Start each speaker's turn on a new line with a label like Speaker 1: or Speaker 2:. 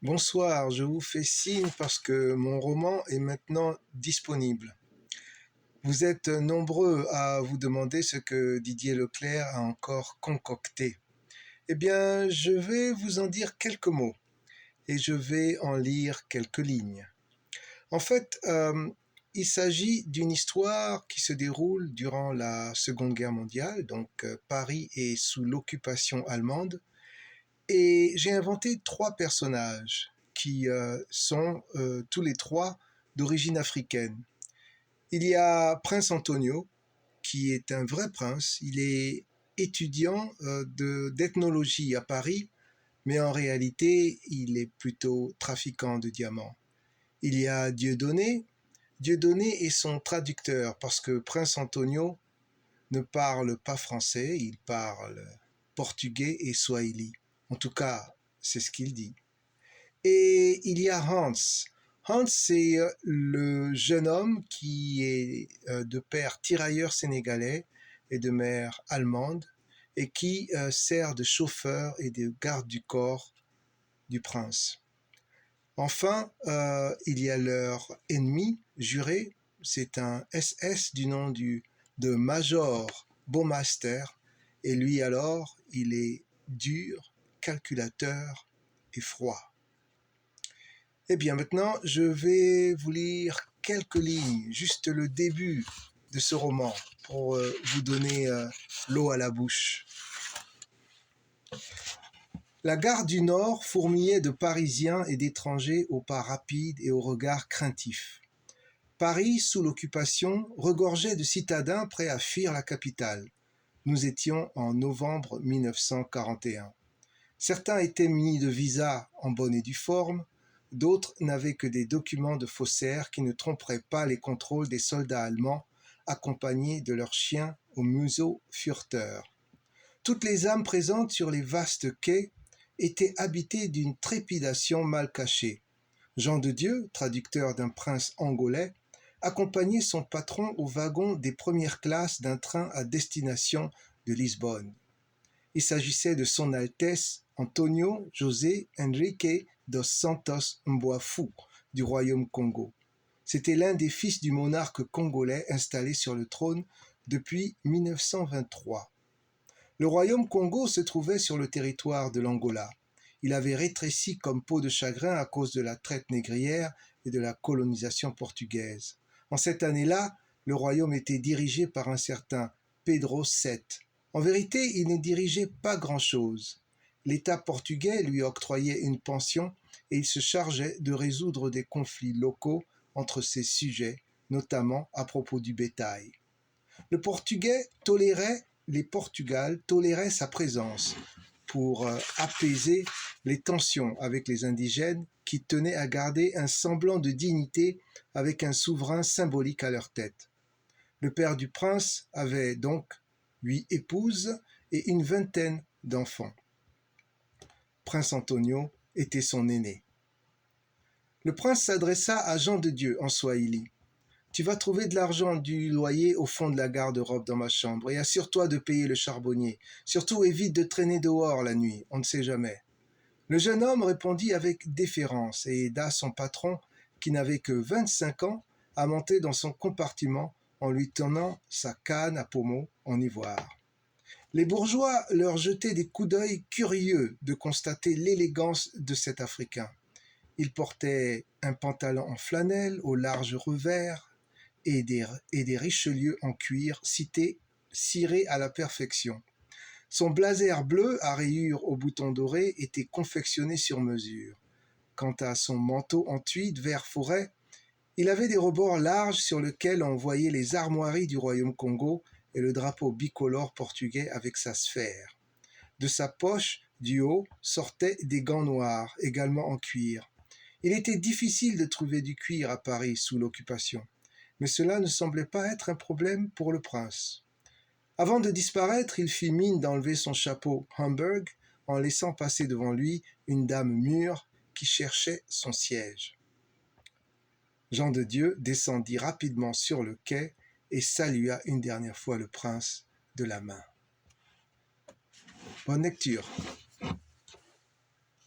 Speaker 1: Bonsoir, je vous fais signe parce que mon roman est maintenant disponible. Vous êtes nombreux à vous demander ce que Didier Leclerc a encore concocté. Eh bien, je vais vous en dire quelques mots et je vais en lire quelques lignes. En fait, il s'agit d'une histoire qui se déroule durant la Seconde Guerre mondiale, donc Paris est sous l'occupation allemande. Et j'ai inventé trois personnages qui sont tous les trois d'origine africaine. Il y a Prince Antonio, qui est un vrai prince. Il est étudiant d'ethnologie à Paris, mais en réalité, il est plutôt trafiquant de diamants. Il y a Dieudonné. Dieudonné est son traducteur parce que Prince Antonio ne parle pas français, il parle portugais et swahili. En tout cas, c'est ce qu'il dit. Et il y a Hans. Hans, c'est le jeune homme qui est de père tirailleur sénégalais et de mère allemande et qui sert de chauffeur et de garde du corps du prince. Enfin, il y a leur ennemi juré, c'est un SS du nom de Major Beaumaster, et lui alors, il est dur, calculateur et froid. Eh bien maintenant, je vais vous lire quelques lignes, juste le début de ce roman, pour vous donner l'eau à la bouche. La gare du Nord fourmillait de Parisiens et d'étrangers aux pas rapides et aux regards craintifs. Paris, sous l'occupation, regorgeait de citadins prêts à fuir la capitale. Nous étions en novembre 1941. Certains étaient munis de visas en bonne et due forme, d'autres n'avaient que des documents de faussaires qui ne tromperaient pas les contrôles des soldats allemands accompagnés de leurs chiens au museau fureteur. Toutes les âmes présentes sur les vastes quais étaient habitées d'une trépidation mal cachée. Jean de Dieu, traducteur d'un prince angolais, accompagnait son patron au wagon des premières classes d'un train à destination de Lisbonne. Il s'agissait de son Altesse Antonio José Henrique dos Santos Mboafou du royaume Congo. C'était l'un des fils du monarque congolais installé sur le trône depuis 1923. Le royaume Congo se trouvait sur le territoire de l'Angola. Il avait rétréci comme peau de chagrin à cause de la traite négrière et de la colonisation portugaise. En cette année-là, le royaume était dirigé par un certain Pedro VII. En vérité, il ne dirigeait pas grand-chose. L'État portugais lui octroyait une pension et il se chargeait de résoudre des conflits locaux entre ses sujets, notamment à propos du bétail. Le Portugal tolérait sa présence pour apaiser les tensions avec les indigènes qui tenaient à garder un semblant de dignité avec un souverain symbolique à leur tête. Le père du prince avait donc 8 épouses et une vingtaine d'enfants. Prince Antonio était son aîné. Le prince s'adressa à Jean de Dieu en swahili. « Tu vas trouver de l'argent du loyer au fond de la garde-robe dans ma chambre et assure-toi de payer le charbonnier. Surtout évite de traîner dehors la nuit, on ne sait jamais. » Le jeune homme répondit avec déférence et aida son patron, qui n'avait que 25 ans, à monter dans son compartiment en lui tenant sa canne à pommeau en ivoire. Les bourgeois leur jetaient des coups d'œil curieux de constater l'élégance de cet Africain. Il portait un pantalon en flanelle au large revers et des Richelieu en cuir cirés à la perfection. Son blazer bleu à rayures aux boutons dorés était confectionné sur mesure. Quant à son manteau en tweed vert forêt, il avait des rebords larges sur lesquels on voyait les armoiries du royaume Congo et le drapeau bicolore portugais avec sa sphère. De sa poche, du haut, sortaient des gants noirs, également en cuir. Il était difficile de trouver du cuir à Paris sous l'occupation, mais cela ne semblait pas être un problème pour le prince. Avant de disparaître, il fit mine d'enlever son chapeau Hamburg en laissant passer devant lui une dame mûre qui cherchait son siège. Jean de Dieu descendit rapidement sur le quai et salua une dernière fois le prince de la main. Bonne lecture.